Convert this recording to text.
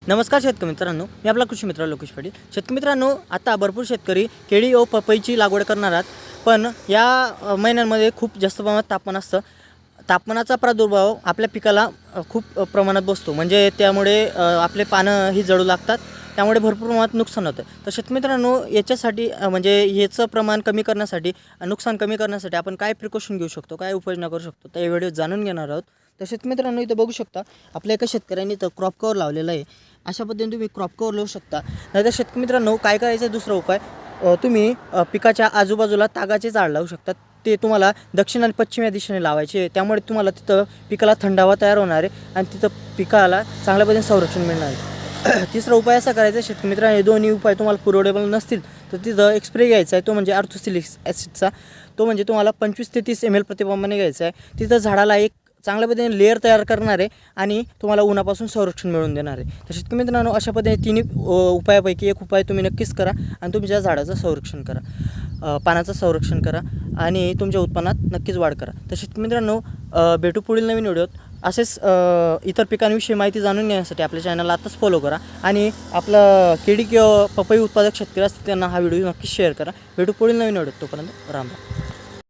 नमस्कार शेतकरी मित्रांनो, मी आपला कृषी मित्र लोकेश पाटील. शेतकरी मित्रांनो, आता भरपूर शेतकरी केळी व पपईची लागवड करणार आहेत. पण या महिन्यांमध्ये खूप जास्त प्रमाणात तापमान असतं. तापमानाचा प्रादुर्भाव आपल्या पिकाला खूप प्रमाणात बसतो, म्हणजे त्यामुळे आपले पानं ही जळू लागतात. त्यामुळे भरपूर प्रमाणात नुकसान होतं. तर शेतकरी मित्रांनो, याच्यासाठी म्हणजे याचं प्रमाण कमी करण्यासाठी, नुकसान कमी करण्यासाठी आपण काय प्रिकॉशन घेऊ शकतो, काय उपाययोजना करू शकतो, तर या व्हिडिओत जाणून घेणार आहोत. तर शेतकरी मित्रांनो, इथं बघू शकता आपल्या एका शेतकऱ्यांनी इथं क्रॉप कव्हर लावलेलं आहे. अशा पद्धतीने तुम्ही क्रॉप कव्हर लावू शकता. नाहीतर शेतकरी मित्रांनो, काय करायचं दुसरा उपाय, तुम्ही पिकाच्या आजूबाजूला तागाचे झाड लावू शकता. ते तुम्हाला दक्षिण आणि पश्चिम या दिशेने लावायचे. त्यामुळे तुम्हाला तिथं पिकाला थंडावा तयार होणार आहे आणि तिथं पिकाला चांगल्या पद्धतीने संरक्षण मिळणार आहे. तिसरा उपाय असा करायचा शेतकरी मित्रांनो, हे दोन्ही उपाय तुम्हाला पुरवडेबल नसतील तर तिथं एक स्प्रे घ्यायचा आहे, तो म्हणजे अर्थोसिलिक ॲसिडचा. तो म्हणजे तुम्हाला 25 ते 30 ml प्रतिप्रमाणे घ्यायचा आहे. तिथं झाडाला एक चांगल्या पद्धतीने लेअर तयार करणार आहे आणि तुम्हाला उन्हापासून संरक्षण मिळवून देणार आहे. तर शेतकरी मित्रांनो, अशा पद्धतीने तिन्ही उपायापैकी एक उपाय तुम्ही नक्कीच करा आणि तुमच्या झाडाचं संरक्षण करा, पानाचं संरक्षण करा आणि तुमच्या उत्पन्नात नक्कीच वाढ करा. तर शेतकरी मित्रांनो, भेटू पुढील नवीन व्हिडिओत. असेच इतर पिकांविषयी माहिती जाणून घेण्यासाठी आपल्या चॅनलला आताच फॉलो करा आणि आपलं केळी किंवा पपई उत्पादक शेतकरी असतील त्यांना हा व्हिडिओ नक्कीच शेअर करा. भेटू पुढील नवीन व्हिडिओत. तोपर्यंत राम राम.